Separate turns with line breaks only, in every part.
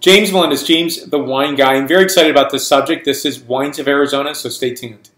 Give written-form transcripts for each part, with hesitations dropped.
James Melendez, James the Wine Guy. I'm very excited about this subject. This is Wines of Arizona, so stay tuned.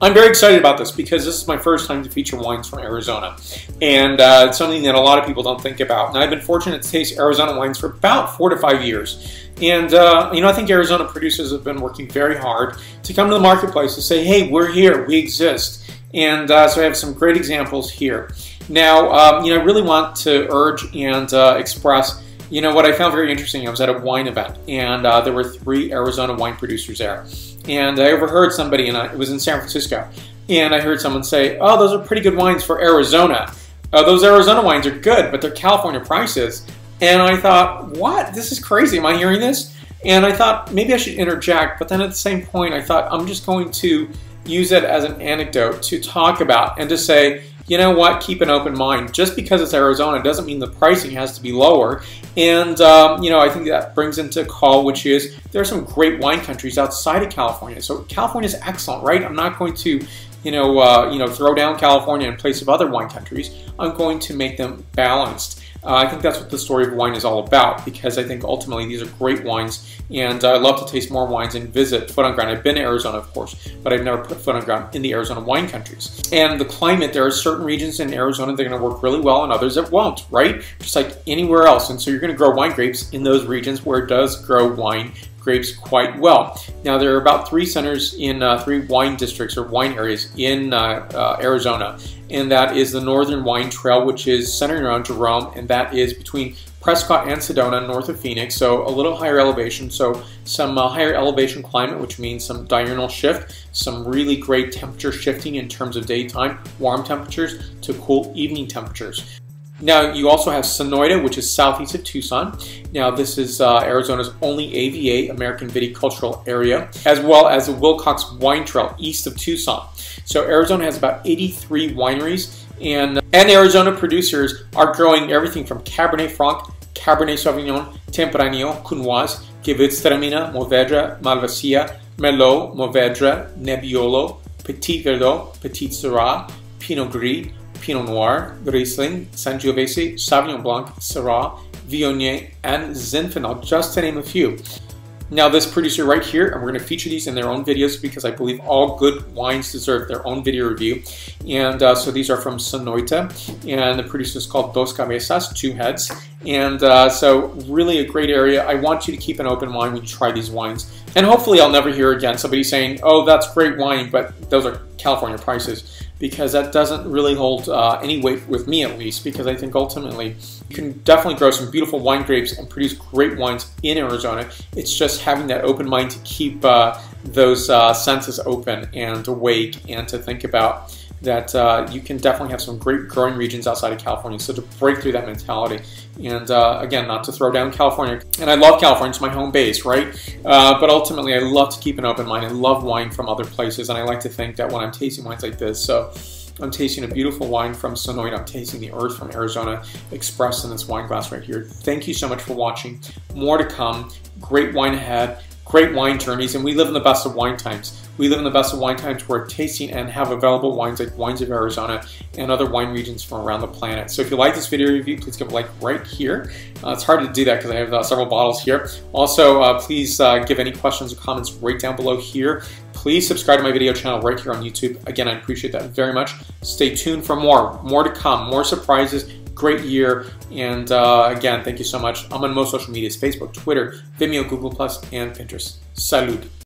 I'm very excited about this because this is my first time to feature wines from Arizona, and it's something that a lot of people don't think about. And I've been fortunate to taste Arizona wines for about 4 to 5 years. And you know, I think Arizona producers have been working very hard to come to the marketplace to say, hey, we're here, we exist. And so I have some great examples here. Now, you know, I really want to urge and express, you know, what I found very interesting. I was at a wine event, and there were 3 Arizona wine producers there. And I overheard somebody, and it was in San Francisco, and I heard someone say, oh, those are pretty good wines for Arizona. Those Arizona wines are good, but they're California prices. And I thought, what? This is crazy. Am I hearing this? And I thought, maybe I should interject. But then at the same point, I thought, I'm just going to use it as an anecdote to talk about and to say, you know what, keep an open mind. Just because it's Arizona doesn't mean the pricing has to be lower. And, you know, I think that brings into call, which is there are some great wine countries outside of California. So California is excellent, right? I'm not going to, you know, throw down California in place of other wine countries. I'm going to make them balanced. I think that's what the story of wine is all about, because I think ultimately these are great wines, and I love to taste more wines and visit foot on ground. I've been to Arizona, of course, but I've never put foot on ground in the Arizona wine countries. And the climate, there are certain regions in Arizona that are going to work really well and others that won't, right? Just like anywhere else. And so you're going to grow wine grapes in those regions where it does grow wine grapes quite well. Now, there are about 3 centers in 3 wine districts or wine areas in Arizona, and that is the Northern Wine Trail, which is centered around Jerome, and that is between Prescott and Sedona, north of Phoenix, so a little higher elevation, so some higher elevation climate, which means some diurnal shift, some really great temperature shifting in terms of daytime, warm temperatures to cool evening temperatures. Now, you also have Sonoita, which is southeast of Tucson. Now, this is Arizona's only AVA, American Viticultural Area, as well as the Wilcox Wine Trail east of Tucson. So Arizona has about 83 wineries, and Arizona producers are growing everything from Cabernet Franc, Cabernet Sauvignon, Tempranillo, Counoise, Gewürztraminer, Mourvèdre, Malvasia, Merlot, Mourvèdre, Nebbiolo, Petit Verdot, Petit Syrah, Pinot Gris, Pinot Noir, Riesling, Sangiovese, Sauvignon Blanc, Syrah, Viognier, and Zinfandel, just to name a few. Now, this producer right here, and we're going to feature these in their own videos because I believe all good wines deserve their own video review. And so these are from Sonoita, and the producer is called Dos Cabezas, 2 heads. And so really a great area. I want you to keep an open mind when you try these wines. And hopefully I'll never hear again somebody saying, oh, that's great wine, but those are California prices, because that doesn't really hold any weight with me, at least, because I think ultimately you can definitely grow some beautiful wine grapes and produce great wines in Arizona. It's just having that open mind to keep those senses open and awake, and to think about that you can definitely have some great growing regions outside of California. So to break through that mentality, and again, not to throw down California. And I love California, it's my home base, right? But ultimately, I love to keep an open mind. I love wine from other places, and I like to think that when I'm tasting wines like this, so I'm tasting a beautiful wine from Sonoita, I'm tasting the earth from Arizona expressed in this wine glass right here. Thank you so much for watching. More to come. Great wine ahead. Great wine journeys, and we live in the best of wine times. We live in the best of wine times where tasting and have available wines like Wines of Arizona and other wine regions from around the planet. So if you like this video review, please give a like right here. It's hard to do that because I have several bottles here. Also, please give any questions or comments right down below here. Please subscribe to my video channel right here on YouTube. Again, I appreciate that very much. Stay tuned for more to come, more surprises. Great year, and again, thank you so much. I'm on most social medias: Facebook, Twitter, Vimeo, Google+, and Pinterest. Salud.